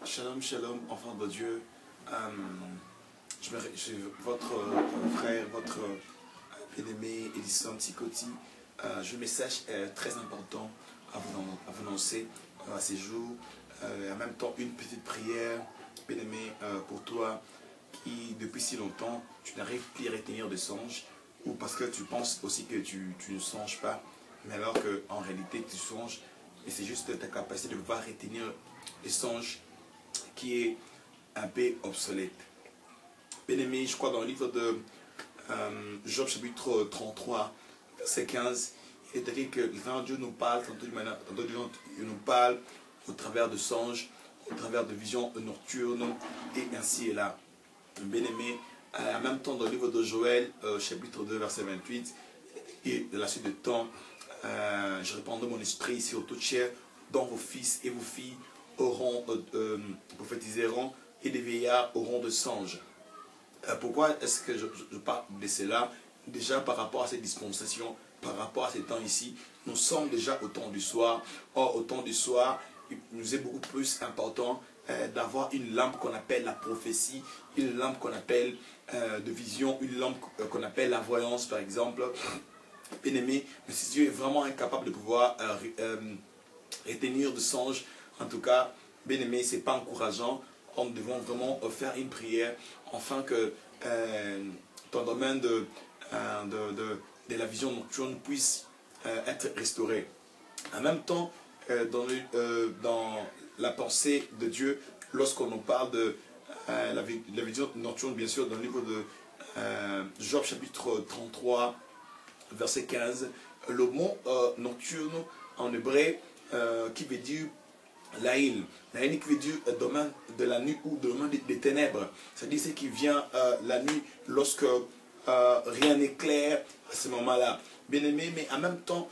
Shalom, shalom, enfants de Dieu. Je suis votre frère, votre bien-aimé Edison Tikoti. J'ai un message très important à vous annoncer à ces jours. En même temps, une petite prière, bien-aimé, pour toi qui, depuis si longtemps, tu n'arrives plus à retenir de songes, ou parce que tu penses aussi que tu ne songes pas, mais alors qu'en réalité, tu songes, et c'est juste ta capacité de pouvoir retenir les songes qui est un peu obsolète. Bien-aimé, je crois dans le livre de Job chapitre 33, verset 15, il est écrit que Dieu nous parle, tantôt il nous parle au travers de songes, au travers de visions nocturnes, et ainsi et là. Bien-aimé, en même temps dans le livre de Joël, chapitre 2, verset 28, et de la suite de temps, je répandrai mon esprit sur toute chair, dont vos fils et vos filles auront, prophétiseront, et les vieillards auront de songes. Pourquoi est-ce que je parle de cela? Déjà par rapport à cette dispensation, par rapport à ces temps ici, nous sommes déjà au temps du soir. Or, au temps du soir, il nous est beaucoup plus important d'avoir une lampe qu'on appelle la prophétie, une lampe qu'on appelle de vision, une lampe qu'on appelle la voyance par exemple. Bien-aimé, mais si Dieu est vraiment incapable de pouvoir retenir de songes, en tout cas, bien-aimé, ce n'est pas encourageant. Nous devons vraiment faire une prière afin que ton domaine de la vision nocturne puisse être restauré. En même temps, dans la pensée de Dieu, lorsqu'on nous parle de la vision nocturne, bien sûr, dans le livre de Job chapitre 33, verset 15, le mot nocturne en hébreu qui veut dire Laïl. Laïl qui veut dire domaine de la nuit ou domaine des ténèbres. C'est-à-dire ce qui vient la nuit lorsque rien n'est clair à ce moment-là. Bien-aimé, mais en même temps,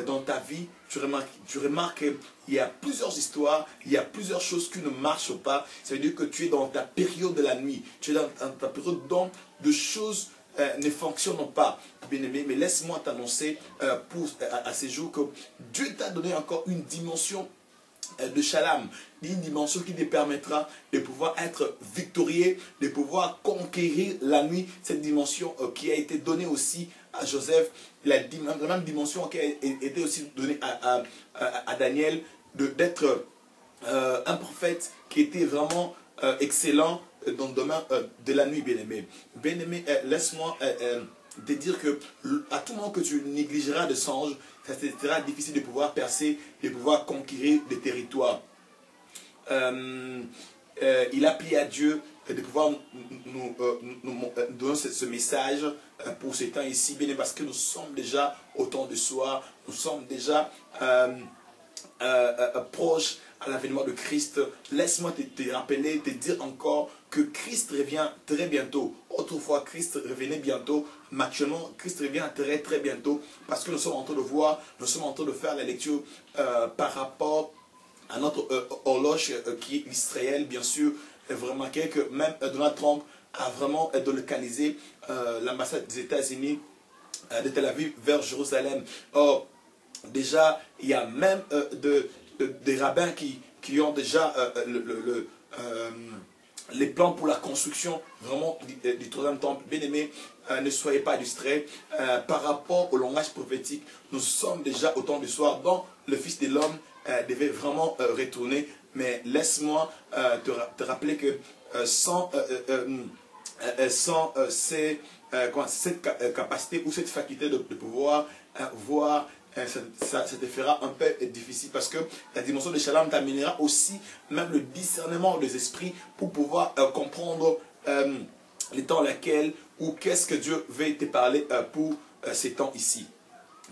dans ta vie, tu remarques qu'il y a plusieurs histoires, il y a plusieurs choses qui ne marchent pas. Ça veut dire que tu es dans ta période de la nuit. Tu es dans ta période dont de choses ne fonctionnent pas. Bien-aimé, mais laisse-moi t'annoncer à ces jours que Dieu t'a donné encore une dimension de Shalom, une dimension qui te permettra de pouvoir être victorieux, de pouvoir conquérir la nuit, cette dimension qui a été donnée aussi à Joseph, la même dimension qui a été aussi donnée à Daniel, d'être un prophète qui était vraiment excellent dans le domaine de la nuit, bien-aimé. Bien-aimé, laisse-moi te dire que à tout moment que tu négligeras de songes, ça sera difficile de pouvoir percer, de pouvoir conquérir des territoires. Il a prié à Dieu de pouvoir nous donner ce message pour ces temps ici, bien parce que nous sommes déjà au temps du soir, nous sommes déjà proches à l'avènement de Christ. Laisse-moi te rappeler, te dire encore que Christ revient très bientôt. Autrefois, Christ revenait bientôt. Actuellement, Christ revient très très bientôt. Parce que nous sommes en train de voir, nous sommes en train de faire la lecture par rapport à notre horloge qui est Israël, bien sûr. Vous remarquez que même Donald Trump a vraiment localisé l'ambassade des États-Unis de Tel Aviv vers Jérusalem. Or, déjà, il y a même des rabbins qui ont déjà les plans pour la construction vraiment du troisième temple. Bien-aimés, ne soyez pas distraits. Par rapport au langage prophétique, nous sommes déjà au temps du soir dont le Fils de l'homme devait vraiment retourner. Mais laisse-moi te rappeler que sans cette capacité ou cette faculté de pouvoir voir, ça te fera un peu difficile parce que la dimension de Shalom t'amènera aussi même le discernement des esprits pour pouvoir comprendre les temps lesquels ou qu'est-ce que Dieu veut te parler pour ces temps ici.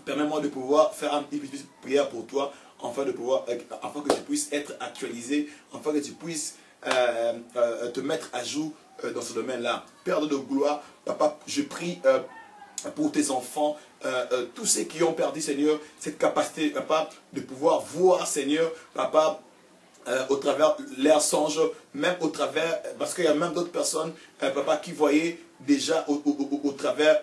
Permets-moi de pouvoir faire une petite prière pour toi afin que tu puisses être actualisé, afin que tu puisses te mettre à jour dans ce domaine-là. Père de gloire, Papa, je prie pour tes enfants, tous ceux qui ont perdu, Seigneur, cette capacité, Papa, de pouvoir voir, Seigneur, Papa, au travers leurs songes, même au travers, parce qu'il y a même d'autres personnes, Papa, qui voyaient déjà au travers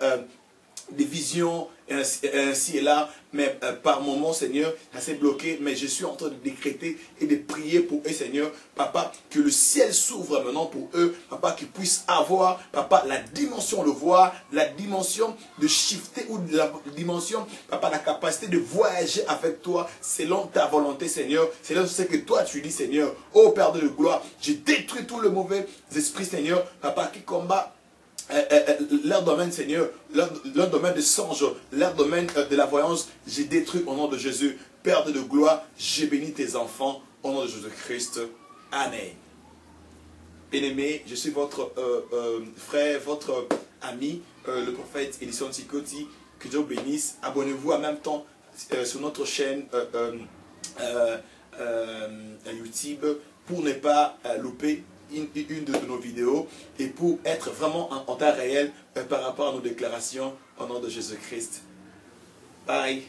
des visions ainsi et là, mais par moments, Seigneur, ça s'est bloqué, mais je suis en train de décréter et de prier pour eux, Seigneur, Papa, que le ciel s'ouvre maintenant pour eux, Papa, qu'ils puissent avoir, Papa, la dimension de voir, la dimension de shifter ou la dimension, Papa, la capacité de voyager avec toi selon ta volonté, Seigneur, selon ce que toi tu dis, Seigneur. Ô Père de gloire, je détruis tout le mauvais esprit, Seigneur, Papa, qui combat leur domaine, Seigneur, leur domaine de songe, leur domaine de la voyance, j'ai détruit au nom de Jésus. Père de gloire, j'ai béni tes enfants au nom de Jésus-Christ. Amen. Bien-aimé, je suis votre frère, votre ami, le prophète Edison Tikoti. Que Dieu bénisse. Abonnez-vous en même temps sur notre chaîne YouTube pour ne pas louper une de nos vidéos et pour être vraiment en temps réel par rapport à nos déclarations au nom de Jésus-Christ. Bye.